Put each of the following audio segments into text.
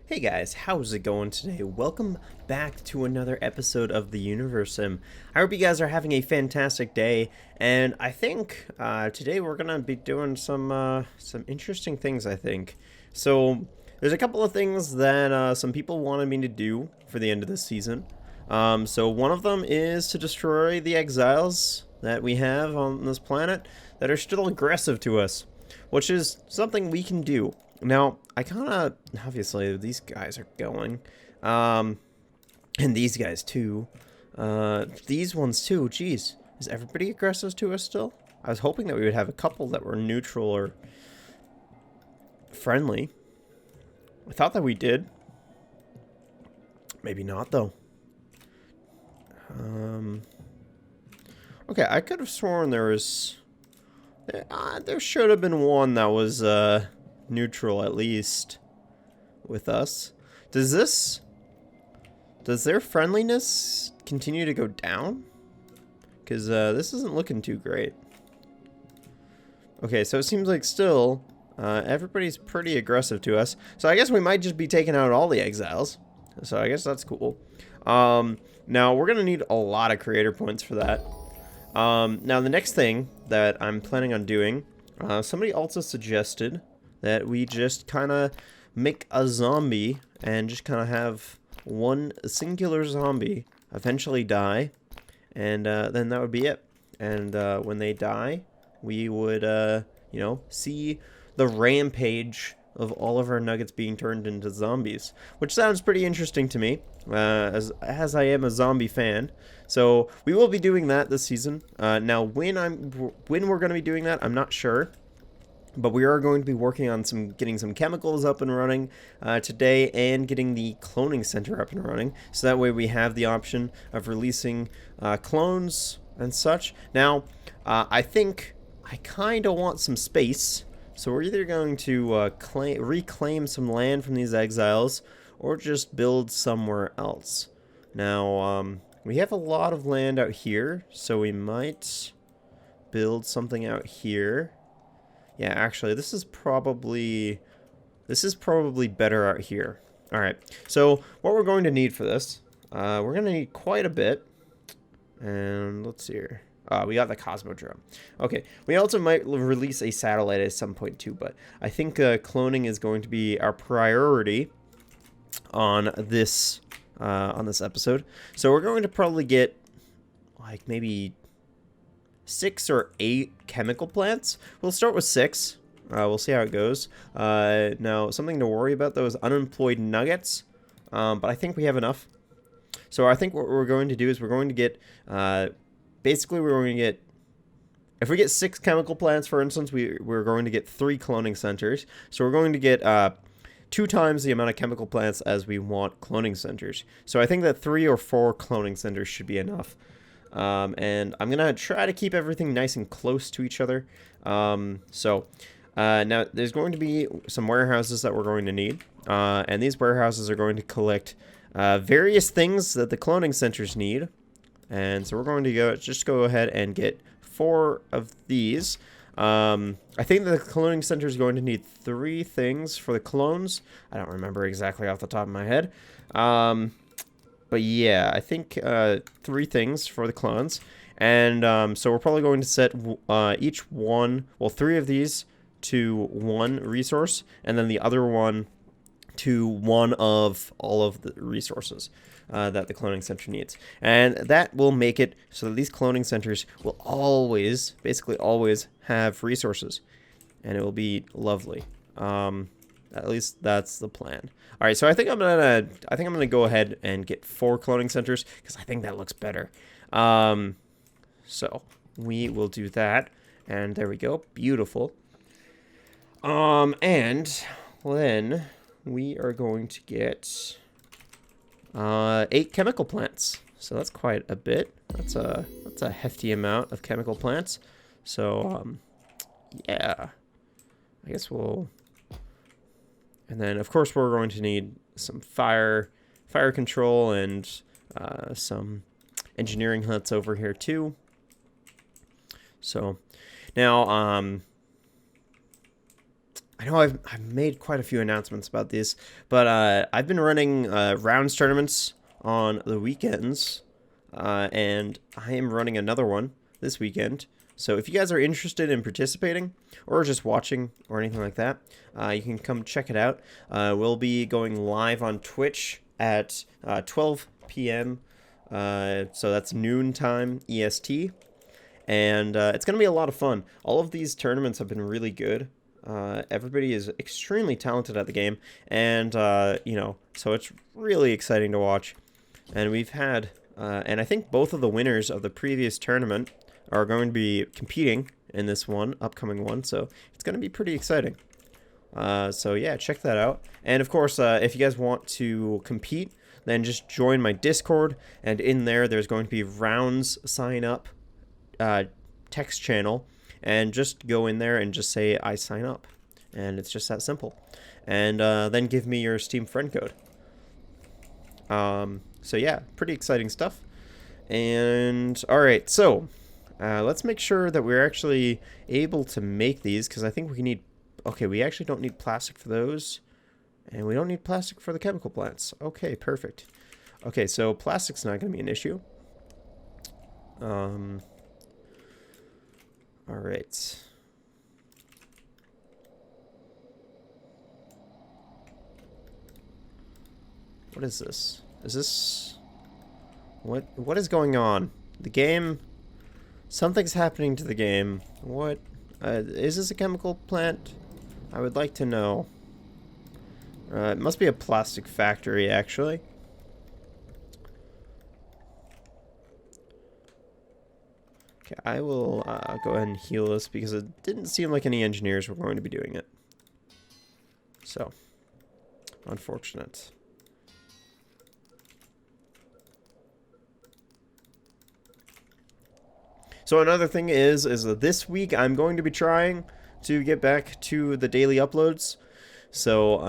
Hey guys, how's it going today? Welcome back to another episode of the Universim. I hope you guys are having a fantastic day, and I think today we're gonna be doing some interesting things. I think so. There's a couple of things that some people wanted me to do for the end of this season. So one of them is to destroy the exiles that we have on this planet that are still aggressive to us, which is something we can do. Now, I kind of, obviously, these guys are going, and these guys too, these ones too, jeez, is everybody aggressive to us still? I was hoping that we would have a couple that were neutral or friendly. I thought that we did. Maybe not, though. Okay, I could have sworn there was, there should have been one that was, neutral at least with us. Does their friendliness continue to go down? Because this isn't looking too great. Okay, so it seems like still everybody's pretty aggressive to us. So I guess we might just be taking out all the exiles. So I guess that's cool. Now we're gonna need a lot of creator points for that. Now the next thing that I'm planning on doing, somebody also suggested that we just kind of make a zombie and just kind of have one singular zombie eventually die, and then that would be it. And when they die, we would, you know, see the rampage of all of our nuggets being turned into zombies, which sounds pretty interesting to me, as I am a zombie fan. So we will be doing that this season. Now, when we're going to be doing that, I'm not sure. But we are going to be working on getting some chemicals up and running today, and getting the cloning center up and running. So that way we have the option of releasing clones and such. Now, I think I kind of want some space. So we're either going to reclaim some land from these exiles, or just build somewhere else. Now, we have a lot of land out here, so we might build something out here. Yeah, actually, this is probably better out here. All right, so what we're going to need for this, we're going to need quite a bit. And let's see here. We got the Cosmodrome. Okay, we also might release a satellite at some point too, but I think cloning is going to be our priority on this episode. So we're going to probably get like maybe 6 or 8 chemical plants. We'll start with 6. We'll see how it goes. Now, something to worry about, though, is unemployed nuggets. But I think we have enough. So I think what we're going to do is we're going to get... basically, we're going to get... If we get 6 chemical plants, for instance, we're going to get 3 cloning centers. So we're going to get 2 times the amount of chemical plants as we want cloning centers. So I think that 3 or 4 cloning centers should be enough. And I'm going to try to keep everything nice and close to each other. Now, there's going to be some warehouses that we're going to need. And these warehouses are going to collect various things that the cloning centers need. And so we're going to go ahead and get 4 of these. I think that the cloning center is going to need 3 things for the clones. I don't remember exactly off the top of my head. But yeah, I think 3 things for the clones. And so we're probably going to set each one, well, 3 of these to 1 resource, and then the other one to 1 of all of the resources that the cloning center needs. And that will make it so that these cloning centers will always, basically always, have resources. And it will be lovely. At least that's the plan. All right, so I think I'm gonna go ahead and get 4 cloning centers because I think that looks better. So we will do that, and there we go, beautiful. And then we are going to get 8 chemical plants. So that's quite a bit. That's a hefty amount of chemical plants. So yeah, I guess we'll. And then, of course, we're going to need some fire control and some engineering huts over here too. So now, I know I've made quite a few announcements about these, but I've been running rounds tournaments on the weekends, and I am running another one this weekend. So if you guys are interested in participating or just watching or anything like that, you can come check it out. We'll be going live on Twitch at 12 p.m. So that's noon time EST, and it's going to be a lot of fun. All of these tournaments have been really good. Everybody is extremely talented at the game, and you know, so it's really exciting to watch. And we've had, and I think both of the winners of the previous tournament are going to be competing in this one, upcoming one, so it's going to be pretty exciting. So yeah, check that out. And of course, if you guys want to compete, then just join my Discord, and in there's going to be rounds sign up text channel, and just go in there and just say I sign up, and it's just that simple. And then give me your Steam friend code. So yeah, pretty exciting stuff. And alright, so let's make sure that we're actually able to make these, because I think we need, okay, we actually don't need plastic for those, and we don't need plastic for the chemical plants. Okay, perfect. Okay, so plastic's not going to be an issue. Alright. What is this? Is this... What is going on? The game... Something's happening to the game. What? Is this a chemical plant? I would like to know. It must be a plastic factory, actually. Okay, I will go ahead and heal this, because it didn't seem like any engineers were going to be doing it. So, unfortunate. So another thing is that this week I'm going to be trying to get back to the daily uploads. So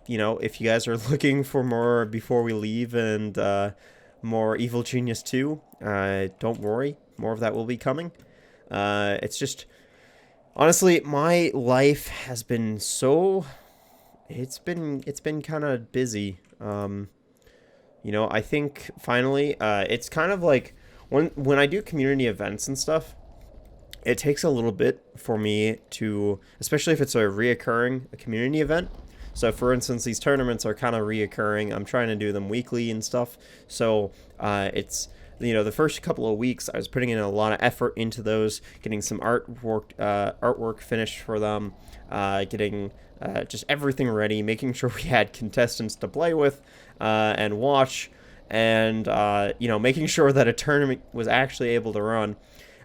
you know, if you guys are looking for more Before We Leave and more Evil Genius 2, don't worry, more of that will be coming. It's just, honestly, my life has been so, it's been kind of busy. You know, I think finally, it's kind of like, when I do community events and stuff, it takes a little bit for me to, especially if it's a reoccurring community event. So for instance, these tournaments are kind of reoccurring. I'm trying to do them weekly and stuff. So it's, you know, the first couple of weeks I was putting in a lot of effort into those, getting some artwork finished for them, getting just everything ready, making sure we had contestants to play with and watch, and you know, making sure that a tournament was actually able to run.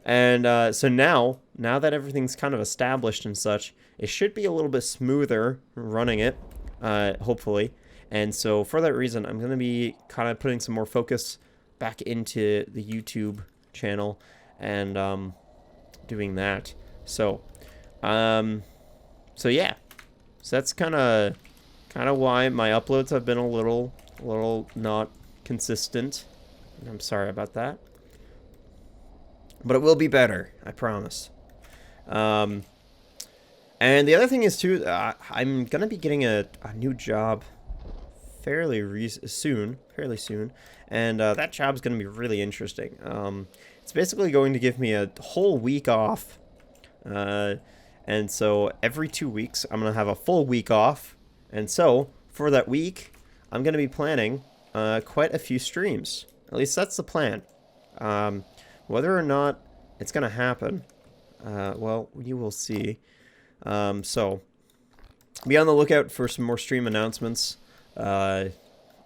And so now that everything's kind of established and such, it should be a little bit smoother running it, hopefully. And so for that reason, I'm going to be kind of putting some more focus back into the YouTube channel and doing that. So so yeah, so that's kind of why my uploads have been a little not consistent. I'm sorry about that, but it will be better, I promise. And the other thing is too, I'm gonna be getting a new job fairly soon, and that job's gonna be really interesting. It's basically going to give me a whole week off, and so every 2 weeks I'm gonna have a full week off, and so for that week I'm gonna be planning quite a few streams. At least that's the plan. Whether or not it's gonna happen, well, you will see. So be on the lookout for some more stream announcements. I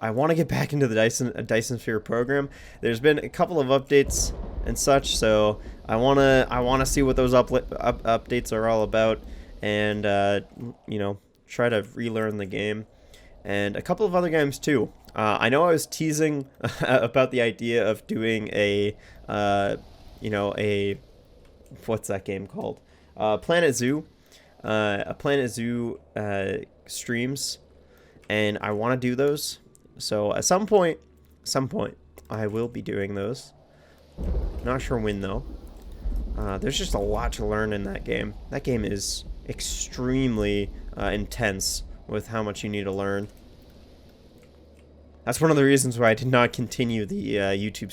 want to get back into the Dyson Sphere program. There's been a couple of updates and such, so I wanna see what those updates are all about, and you know, try to relearn the game, and a couple of other games too. I know I was teasing about the idea of doing a you know, what's that game called? Planet Zoo. A Planet Zoo streams, and I want to do those. So at some point, I will be doing those. Not sure when though. There's just a lot to learn in that game. That game is extremely intense with how much you need to learn. That's one of the reasons why I did not continue the YouTube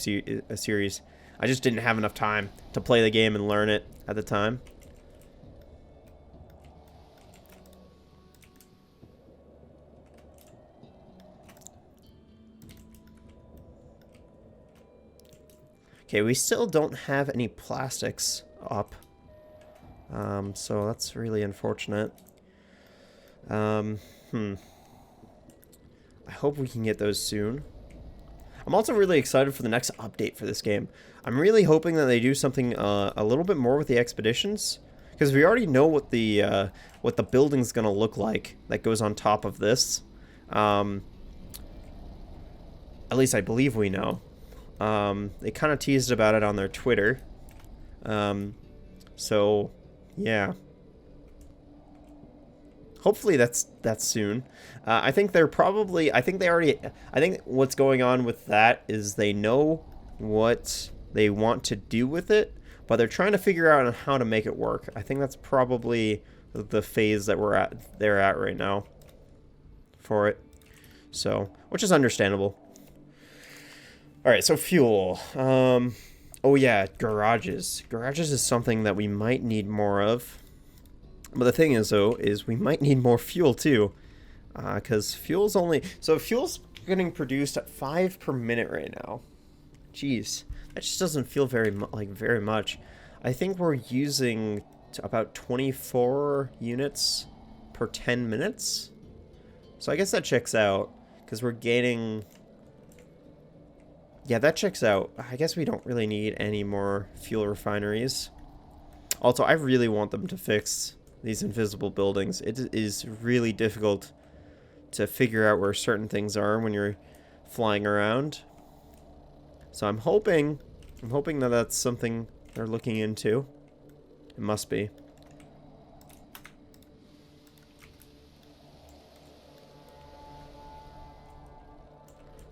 series. I just didn't have enough time to play the game and learn it at the time. Okay, we still don't have any plastics up. So that's really unfortunate. I hope we can get those soon. I'm also really excited for the next update for this game. I'm really hoping that they do something a little bit more with the expeditions, because we already know what the building's gonna look like that goes on top of this. At least I believe we know. They kind of teased about it on their Twitter. So yeah. Hopefully that's soon. I think they're probably, I think what's going on with that is they know what they want to do with it, but they're trying to figure out how to make it work. I think that's probably the phase that they're at right now for it. So, which is understandable. All right, so fuel. Oh yeah, garages. Garages is something that we might need more of. But the thing is, though, is we might need more fuel, too. Because fuel's fuel's getting produced at 5 per minute right now. Jeez. That just doesn't feel very much. I think we're using about 24 units per 10 minutes. So I guess that checks out. Because we're gaining... Yeah, that checks out. I guess we don't really need any more fuel refineries. Also, I really want them to fix these invisible buildings. It is really difficult to figure out where certain things are when you're flying around. So I'm hoping that that's something they're looking into. It must be.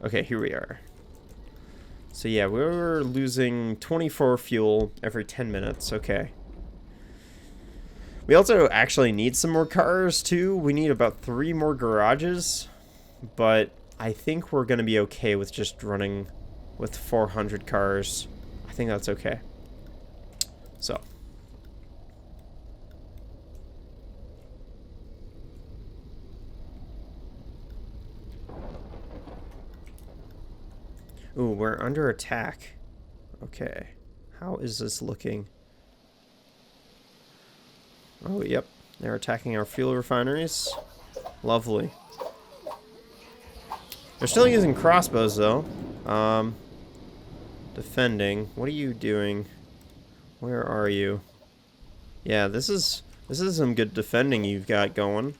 Okay, here we are. So yeah, we're losing 24 fuel every 10 minutes. Okay. We also actually need some more cars, too. We need about 3 more garages. But I think we're going to be okay with just running with 400 cars. I think that's okay. So. Ooh, we're under attack. Okay. How is this looking? Oh, yep. They're attacking our fuel refineries. Lovely. They're still using crossbows, though. Defending. What are you doing? Where are you? Yeah, this is some good defending you've got going.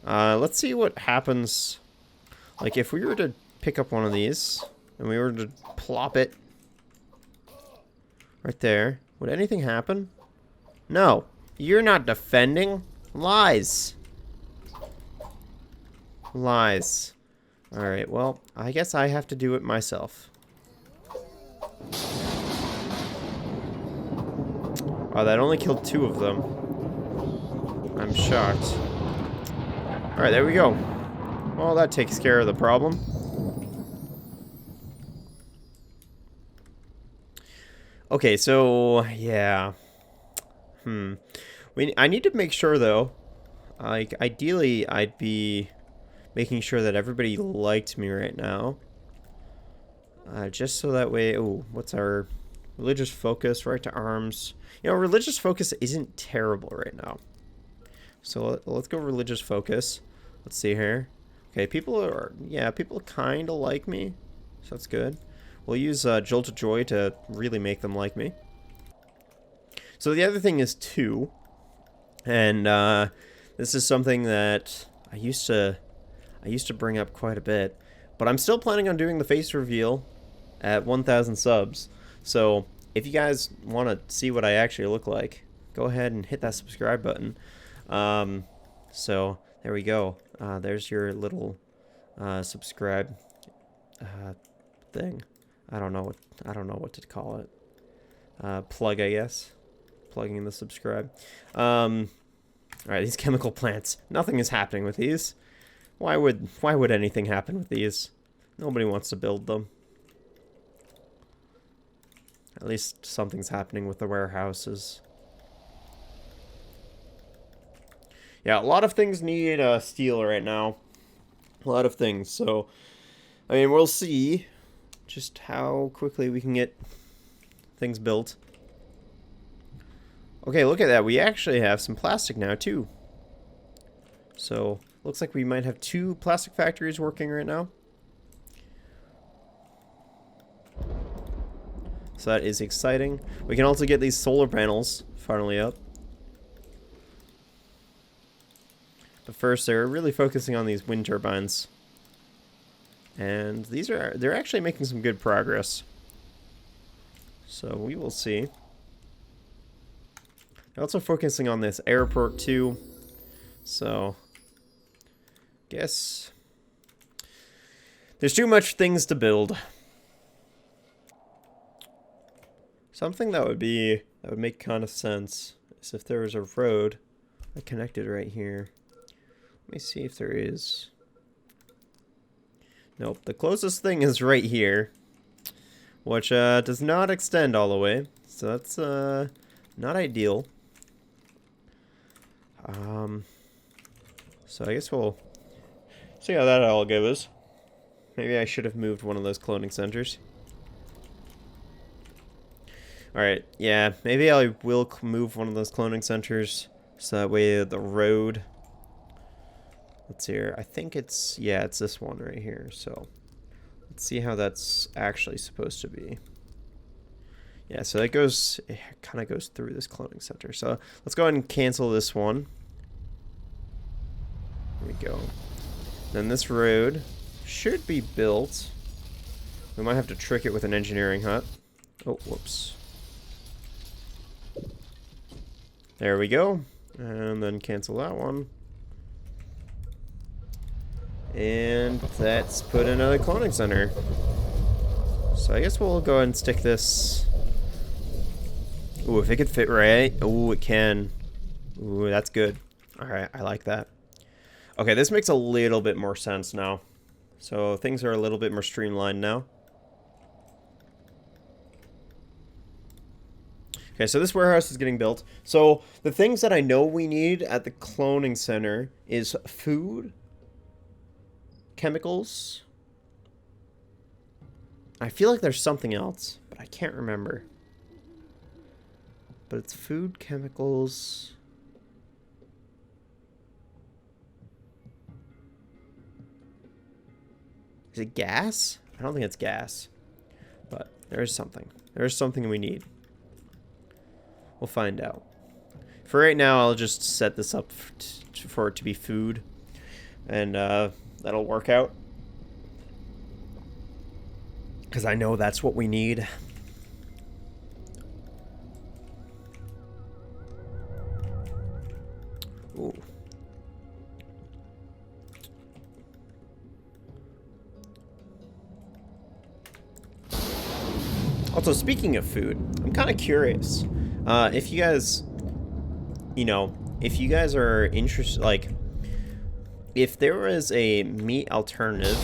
Let's see what happens. Like, if we were to pick up one of these, and we were to plop it right there, would anything happen? No. You're not defending. Lies. Lies. Alright, well, I guess I have to do it myself. Oh, that only killed 2 of them. I'm shocked. Alright, there we go. Well, that takes care of the problem. Okay, so, yeah. I need to make sure, though, like, ideally, I'd be making sure that everybody liked me right now. Just so that way, oh, what's our religious focus, right to arms? You know, religious focus isn't terrible right now. So let's go religious focus. Let's see here. Okay, people kind of like me, so that's good. We'll use Jolt of Joy to really make them like me. So the other thing is 2, and this is something that I used to bring up quite a bit, but I'm still planning on doing the face reveal at 1,000 subs. So if you guys want to see what I actually look like, go ahead and hit that subscribe button. So there we go. There's your little subscribe thing. I don't know what to call it. Plug, I guess. Plugging the subscribe. Alright, these chemical plants. Nothing is happening with these. Why would anything happen with these? Nobody wants to build them. At least something's happening with the warehouses. Yeah, a lot of things need steel right now. A lot of things. So, I mean, we'll see just how quickly we can get things built. Okay, look at that. We actually have some plastic now, too. So, looks like we might have 2 plastic factories working right now. So that is exciting. We can also get these solar panels finally up. But first, they're really focusing on these wind turbines. And they're actually making some good progress. So we will see. They're also focusing on this airport too. So, guess there's too much things to build. Something that would make kind of sense is if there was a road that connected right here. Let me see if there is. Nope, the closest thing is right here, which does not extend all the way, so that's not ideal. So I guess we'll see how that all goes. Maybe I should have moved one of those cloning centers. Alright, yeah, maybe I will move one of those cloning centers so that way the road... Let's see here. I think it's... Yeah, it's this one right here. So, let's see how that's actually supposed to be. Yeah, so that goes... It kind of goes through this cloning center. So, let's go ahead and cancel this one. There we go. Then this road should be built. We might have to trick it with an engineering hut. Oh, whoops. There we go. And then cancel that one. And let's put another cloning center. So I guess we'll go ahead and stick this. Ooh, if it could fit right. Ooh, it can. Ooh, that's good. Alright, I like that. Okay, this makes a little bit more sense now. So things are a little bit more streamlined now. Okay, so this warehouse is getting built. So the things that I know we need at the cloning center is food, chemicals. I feel like there's something else, but I can't remember. But it's food, chemicals. Is it gas? I don't think it's gas. But there's something. There's something we need. We'll find out. For right now, I'll just set this up for it to be food. And that'll work out. Because I know that's what we need. Ooh. Also, speaking of food, I'm kind of curious. If you guys, if you guys are interested, like, if there was a meat alternative,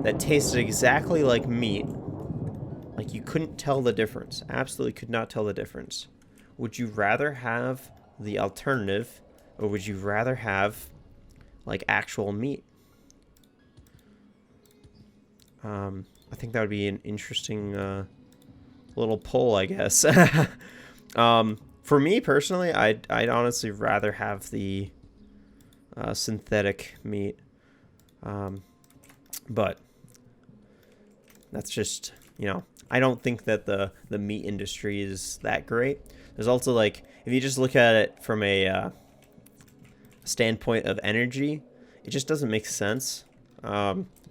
that tasted exactly like meat, like you couldn't tell the difference, absolutely could not tell the difference, would you rather have the alternative, or would you rather have, like, actual meat? I think that would be an interesting little poll, I guess. For me personally, I'd honestly rather have the synthetic meat, but that's just, I don't think that the meat industry is that great. There's also, like, if you just look at it from a standpoint of energy, it just doesn't make sense.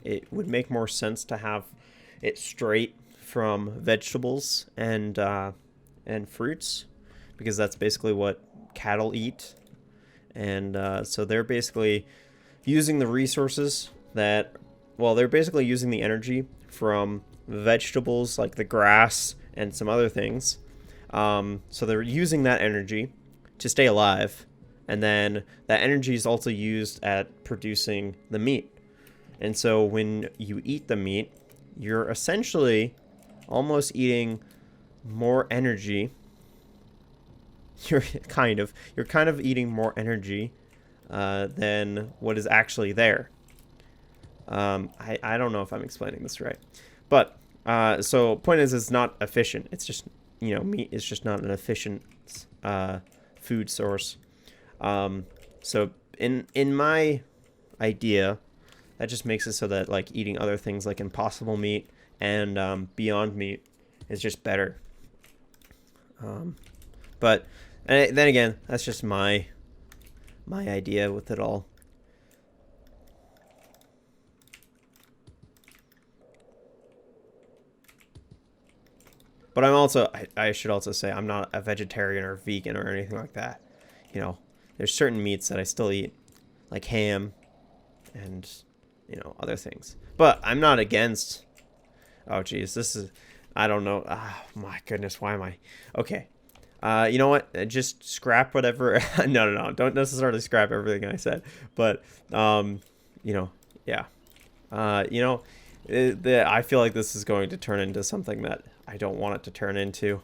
It would make more sense to have it straight from vegetables and fruits, because that's basically what cattle eat. And so they're basically using the resources that, well, they're basically using the energy from vegetables like the grass and some other things So they're using that energy to stay alive, and then that energy is also used at producing the meat. And so when you eat the meat, you're essentially almost eating more energy. You're kind of eating more energy than what is actually there. I don't know if I'm explaining this right, but so point is, it's not efficient. It's just, you know, meat is just not an efficient food source. So in my idea, that just makes it so that like eating other things like Impossible Meat and Beyond Meat is just better. But then again, that's just my idea with it all. But I'm also, I should also say, I'm not a vegetarian or vegan or anything like that. You know, there's certain meats that I still eat, like ham and, you know, other things. But I'm not against, oh geez, this is, I don't know. Oh my goodness, why am I? Okay. You know what? Just scrap whatever. No. Don't necessarily scrap everything I said. But, you know, yeah. You know, I feel like this is going to turn into something that I don't want it to turn into.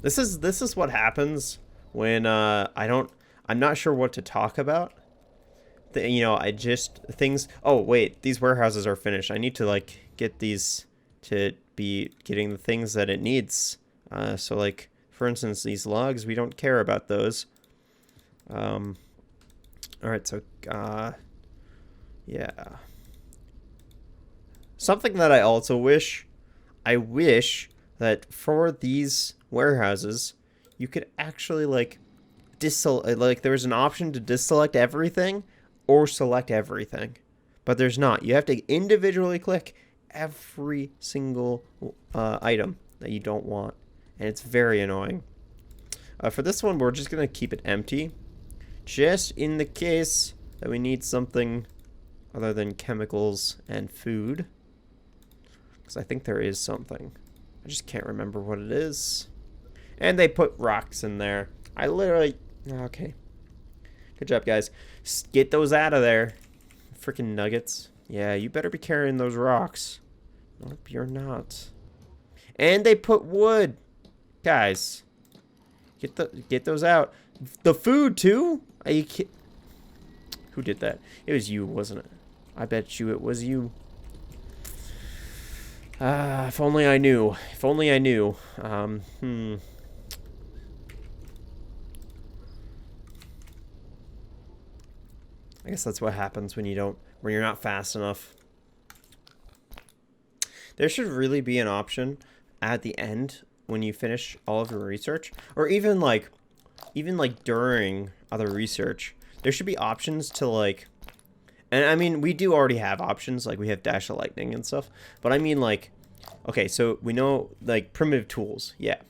This is what happens when I'm not sure what to talk about. You know, things. Oh wait, these warehouses are finished. I need to like get these to be getting the things that it needs. So like, for instance, these logs, we don't care about those. All right, so yeah. Something that I wish that for these warehouses, you could actually like there was an option to deselect everything or select everything, but there's not. You have to individually click every single item that you don't want, and it's very annoying. For this one, we're just gonna keep it empty, just in the case that we need something other than chemicals and food, because I think there is something. I just can't remember what it is. And they put rocks in there. I literally... Okay. Good job, guys. Get those out of there. Freaking nuggets. Yeah, you better be carrying those rocks. Nope, you're not. And they put wood. Guys. Get those out. The food, too? Are you kidding? Who did that? It was you, wasn't it? I bet you it was you. If only I knew. If only I knew. I guess that's what happens when you're not fast enough. There should really be an option at the end when you finish all of your research, or even like during other research, there should be options to like, and I mean, we do already have options, like we have Dash of Lightning and stuff, but I mean like, okay, so we know like primitive tools, yeah.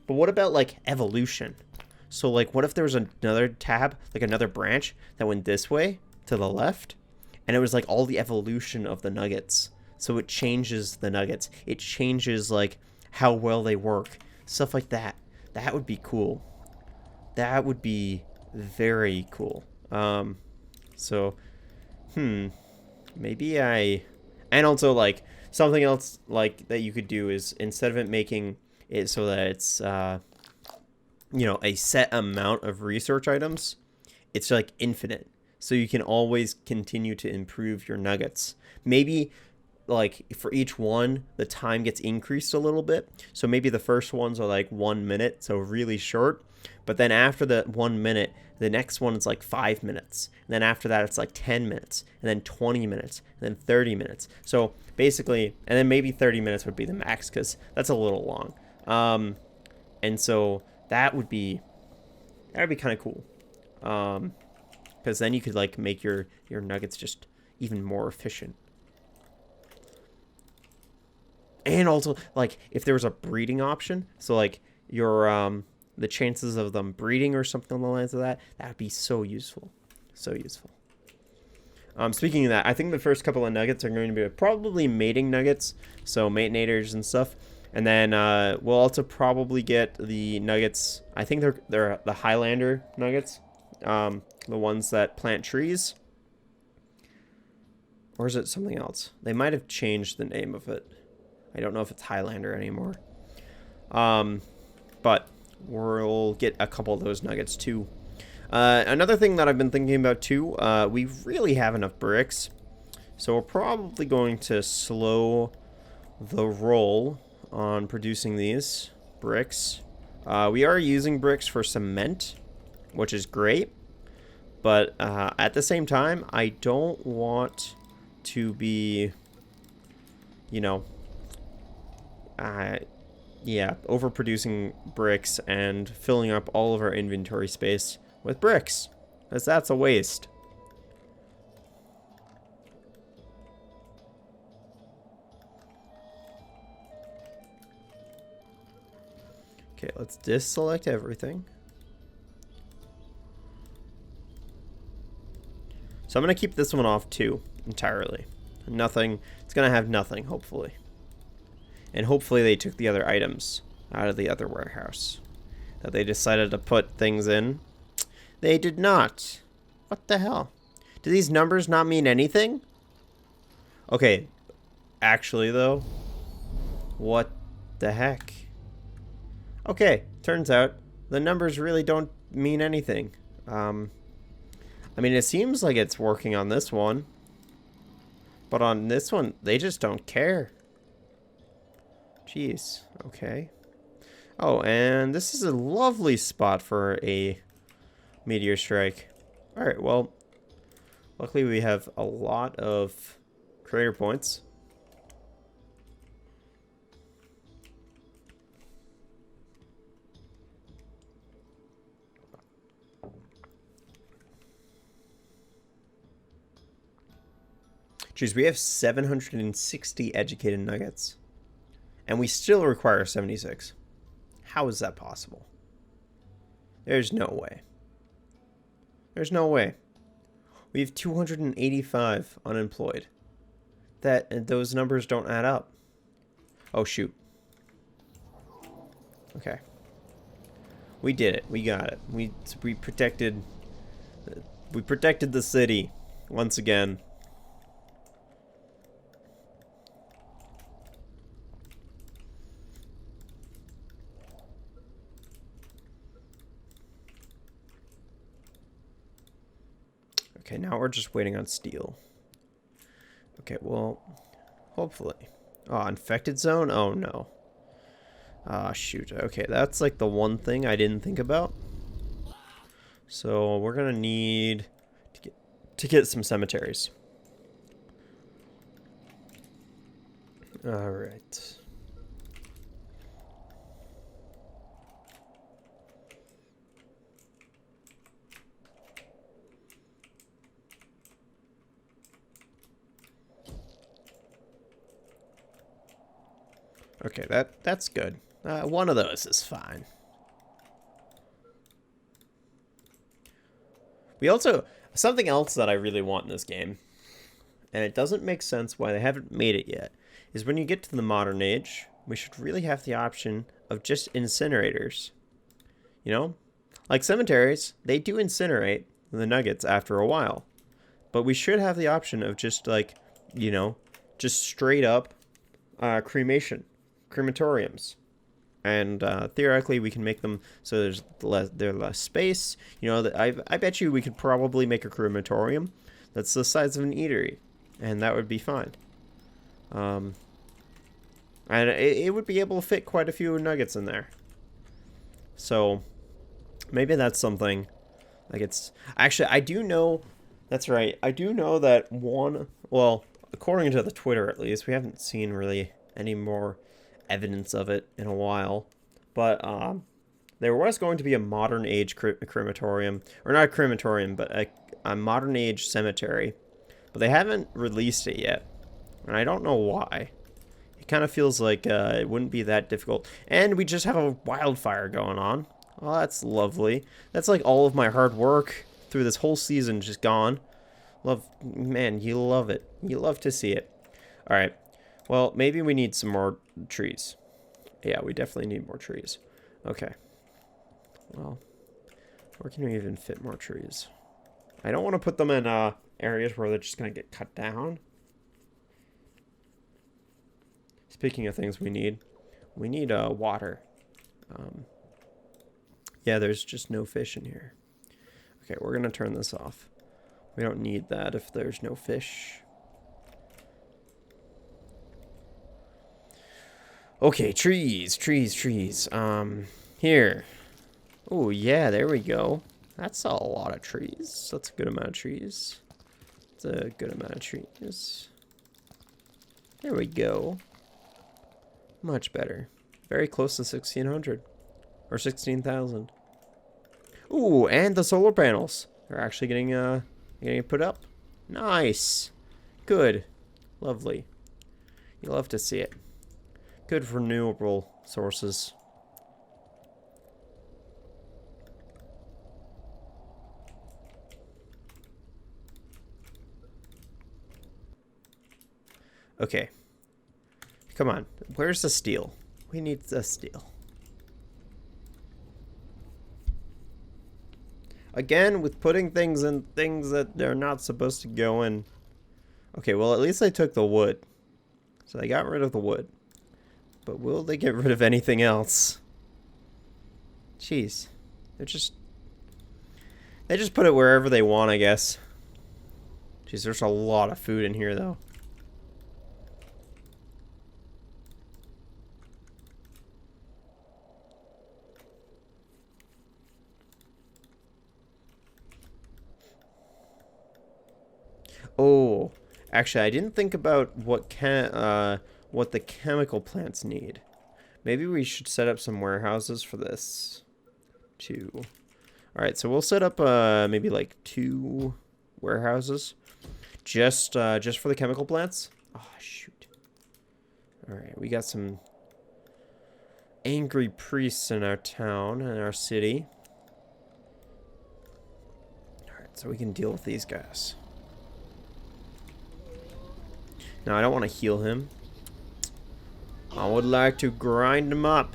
But what about like evolution? So like, what if there was another tab, like another branch that went this way to the left, and it was like all the evolution of the nuggets. So it changes the nuggets. It changes like how well they work. Stuff like that. That would be cool. That would be very cool. So, maybe and also like something else like that you could do is, instead of it making it so that it's, you know, a set amount of research items, it's like infinite. So you can always continue to improve your nuggets. Maybe like for each one, the time gets increased a little bit. So maybe the first ones are like 1 minute, so really short. But then after the 1 minute, the next one is like 5 minutes. And then after that, it's like 10 minutes, and then 20 minutes, and then 30 minutes. So basically, and then maybe 30 minutes would be the max, because that's a little long. And so that would be kind of cool. Because then you could like make your nuggets just even more efficient. And also, like, if there was a breeding option, so like your the chances of them breeding or something along the lines of that, that would be so useful. So useful. Speaking of that, I think the first couple of nuggets are going to be probably mating nuggets, so matinators and stuff. And then we'll also probably get the nuggets. I think they're the Highlander nuggets, the ones that plant trees. Or is it something else? They might have changed the name of it. I don't know if it's Highlander anymore. But we'll get a couple of those nuggets too. Another thing that I've been thinking about too, we really have enough bricks. So we're probably going to slow the roll on producing these bricks. We are using bricks for cement, which is great. But at the same time, I don't want to be, you know, yeah, overproducing bricks and filling up all of our inventory space with bricks, because that's a waste. Okay, let's deselect everything. So I'm going to keep this one off too, entirely. Nothing, it's going to have nothing, hopefully. And hopefully they took the other items out of the other warehouse that they decided to put things in. They did not. What the hell? Do these numbers not mean anything? Okay, actually though, what the heck? Okay, turns out the numbers really don't mean anything. I mean, it seems like it's working on this one, but on this one, they just don't care. Jeez, okay. Oh, and this is a lovely spot for a meteor strike. Alright, well, luckily we have a lot of crater points. Jeez, we have 760 educated nuggets. And we still require 76. How is that possible? There's no way. There's no way. We have 285 unemployed. Those numbers don't add up. Oh, shoot. Okay. We did it. We got it. We protected the city once again. Okay, now we're just waiting on steel. Okay, well, hopefully. Oh, infected zone? Oh, no. Ah, shoot. Okay, that's like the one thing I didn't think about. So we're going to need to get some cemeteries. All right. Okay, that's good. One of those is fine. We also, something else that I really want in this game, and it doesn't make sense why they haven't made it yet, is when you get to the modern age, we should really have the option of just incinerators. You know? Like cemeteries, they do incinerate the nuggets after a while. But we should have the option of just like, you know, just straight up crematoriums. And theoretically, we can make them so there's less space. You know, I bet you we could probably make a crematorium that's the size of an eatery, and that would be fine. And it would be able to fit quite a few nuggets in there. So maybe that's something. Like it's actually, I do know. That's right. I do know that one. Well, according to the Twitter, at least, we haven't seen really any more evidence of it in a while, but there was going to be a modern age crematorium, or not a crematorium, but a modern age cemetery, but they haven't released it yet, and I don't know why. It kind of feels like it wouldn't be that difficult, and we just have a wildfire going on. Oh, that's lovely. That's like all of my hard work through this whole season just gone. Man, you love it. You love to see it. All right. Well, maybe we need some more trees. Yeah, we definitely need more trees. Okay. Well, where can we even fit more trees? I don't want to put them in areas where they're just going to get cut down. Speaking of things we need water. Yeah, there's just no fish in here. Okay, we're going to turn this off. We don't need that if there's no fish. Okay, trees. Here. Oh, yeah, there we go. That's a lot of trees. That's a good amount of trees. That's a good amount of trees. There we go. Much better. Very close to 1,600. Or 16,000. Ooh, and the solar panels. They're actually getting put up. Nice. Good. Lovely. You love to see it. Good renewable sources. Okay. Come on. Where's the steel? We need the steel. Again, with putting things in things that they're not supposed to go in. Okay, well, at least I took the wood. So they got rid of the wood. But will they get rid of anything else? Jeez. They just put it wherever they want, I guess. Jeez, there's a lot of food in here, though. Oh, actually, I didn't think about what the chemical plants need. Maybe we should set up some warehouses for this, too. All right, so we'll set up maybe like 2 warehouses, just for the chemical plants. Oh shoot! All right, we got some angry priests in our town, in our city. All right, so we can deal with these guys. Now, I don't want to heal him. I would like to grind him up.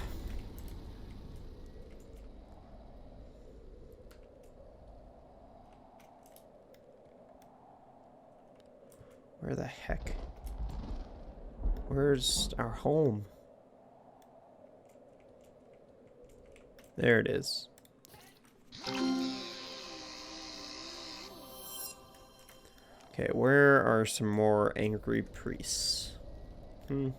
Where the heck? Where's our home? There it is. Okay, where are some more angry priests? You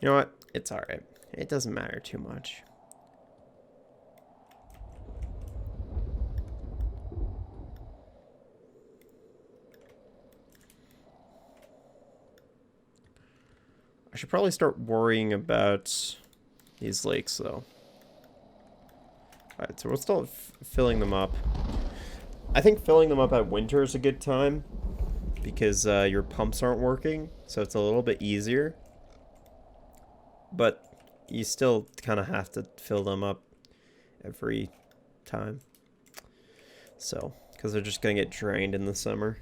know what? It's alright. It doesn't matter too much. I should probably start worrying about these lakes, though. Alright, so we'll start filling them up. I think filling them up at winter is a good time because your pumps aren't working, so it's a little bit easier. But you still kind of have to fill them up every time. So, because they're just going to get drained in the summer.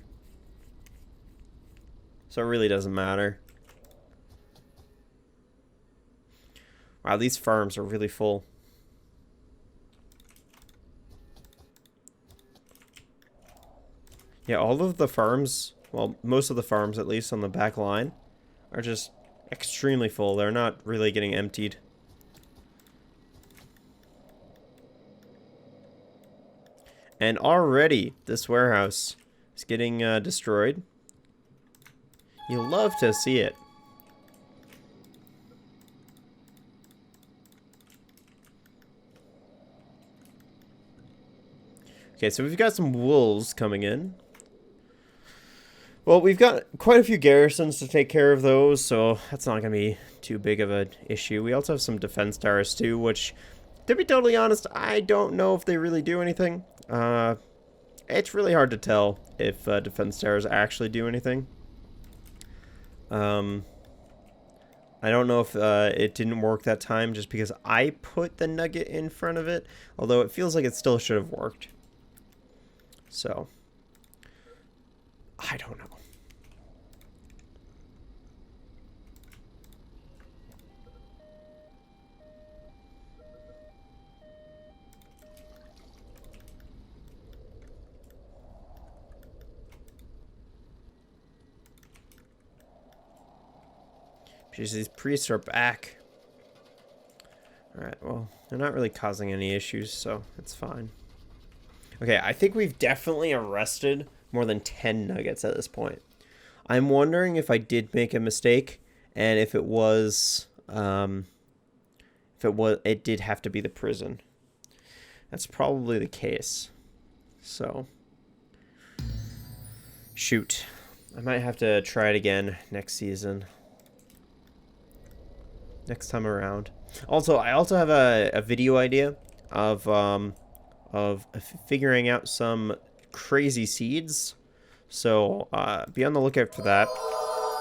So it really doesn't matter. Wow, these farms are really full. Yeah, all of the farms, well, most of the farms, at least on the back line, are just extremely full. They're not really getting emptied. And already, this warehouse is getting destroyed. You love to see it. Okay, so we've got some wolves coming in. Well, we've got quite a few garrisons to take care of those, so that's not going to be too big of an issue. We also have some defense towers too, which, to be totally honest, I don't know if they really do anything. It's really hard to tell if defense towers actually do anything. I I don't know if it didn't work that time just because I put the nugget in front of it, although it feels like it still should have worked. So, I don't know. Jeez, these priests are back. Alright, well, they're not really causing any issues, so it's fine. Okay, I think we've definitely arrested more than 10 nuggets at this point. I'm wondering if I did make a mistake, and if it was, it did have to be the prison. That's probably the case. So, shoot. I might have to try it again next season. Next time around. Also, I also have a video idea of figuring out some crazy seeds. So be on the lookout for that.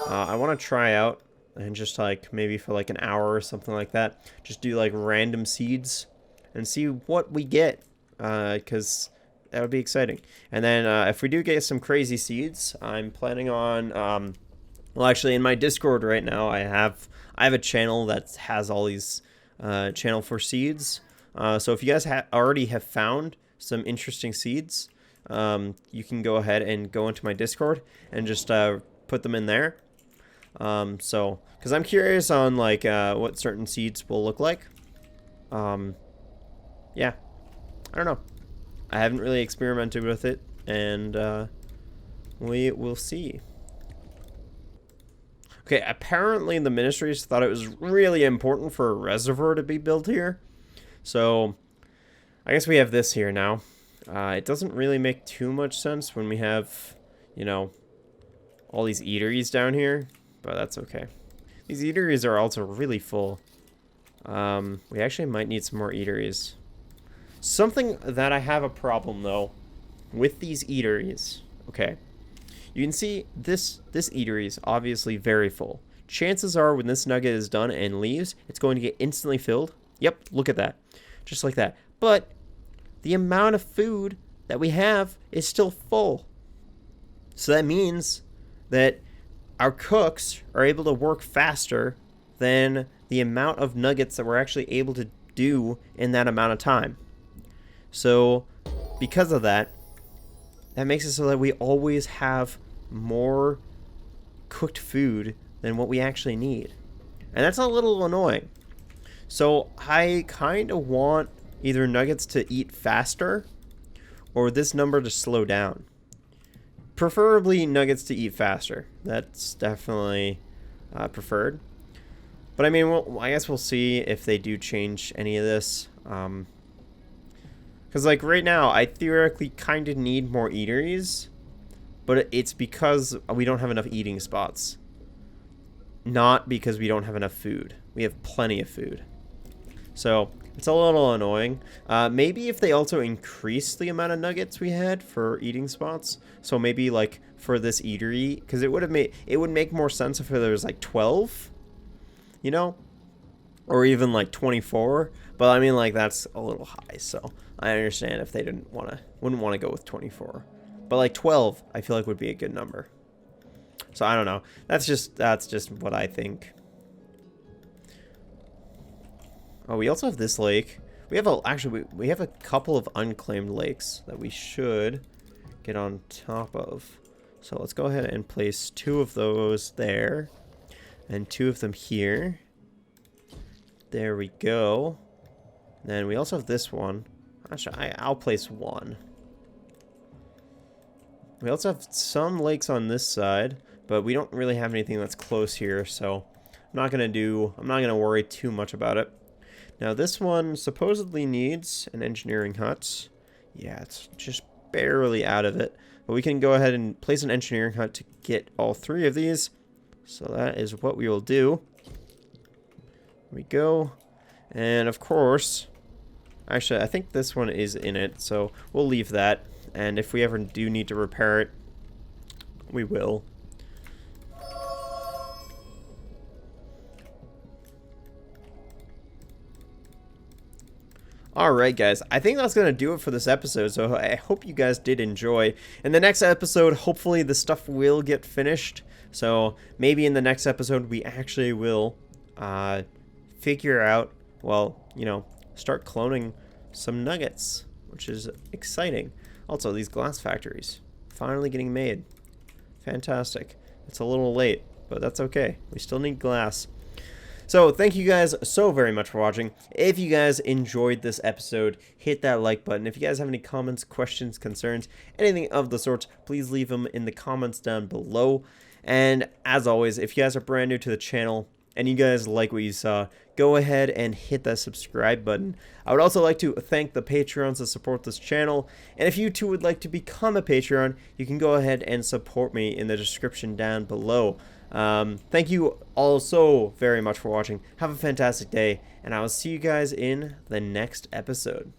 I want to try out and just like maybe for like an hour or something like that, just do like random seeds and see what we get. Because that would be exciting. And then if we do get some crazy seeds, I'm planning on well, actually, in my Discord right now, I have a channel that has all these channel for seeds. So if you guys already have found some interesting seeds, you can go ahead and go into my Discord and just put them in there. So, because I'm curious on like what certain seeds will look like. Yeah, I don't know. I haven't really experimented with it, and we will see. Okay, apparently the ministries thought it was really important for a reservoir to be built here. So, I guess we have this here now. It doesn't really make too much sense when we have, you know, all these eateries down here. But that's okay. These eateries are also really full. We actually might need some more eateries. Something that I have a problem, though, with these eateries. Okay. You can see this eatery is obviously very full. Chances are when this nugget is done and leaves, it's going to get instantly filled. Yep, look at that. Just like that. But the amount of food that we have is still full. So that means that our cooks are able to work faster than the amount of nuggets that we're actually able to do in that amount of time. So because of that, that makes it so that we always have more cooked food than what we actually need. And that's a little annoying. So I kind of want either nuggets to eat faster or this number to slow down. Preferably nuggets to eat faster. That's definitely preferred. But I mean, I guess we'll see if they do change any of this. Because like right now, I theoretically kind of need more eateries, but it's because we don't have enough eating spots. Not because we don't have enough food. We have plenty of food. So it's a little annoying. Maybe if they also increase the amount of nuggets we had for eating spots. So maybe like for this eatery, because it would make more sense if there was like 12, you know, or even like 24. But I mean, like that's a little high. So I understand if they wouldn't want to go with 24. But like 12, I feel like would be a good number. So I don't know. That's just what I think. Oh, we also have this lake. We have we have a couple of unclaimed lakes that we should get on top of. So let's go ahead and place 2 of those there and 2 of them here. There we go. Then we also have this one. Actually, I'll place 1. We also have some lakes on this side, but we don't really have anything that's close here, so I'm not gonna worry too much about it. Now this one supposedly needs an engineering hut. Yeah, it's just barely out of it, but we can go ahead and place an engineering hut to get all 3 of these. So that is what we will do. There we go. And of course, actually, I think this one is in it, so we'll leave that. And if we ever do need to repair it, we will. Alright guys, I think that's going to do it for this episode, so I hope you guys did enjoy. In the next episode, hopefully the stuff will get finished, so maybe in the next episode we actually will figure out, well, you know, start cloning some nuggets, which is exciting. Also, these glass factories, finally getting made. Fantastic. It's a little late, but that's okay. We still need glass. So, thank you guys so very much for watching. If you guys enjoyed this episode, hit that like button. If you guys have any comments, questions, concerns, anything of the sorts, please leave them in the comments down below. And as always, if you guys are brand new to the channel and you guys like what you saw, go ahead and hit that subscribe button. I would also like to thank the Patreons that support this channel. And if you too would like to become a Patreon, you can go ahead and support me in the description down below. Thank you all so very much for watching. Have a fantastic day, and I will see you guys in the next episode.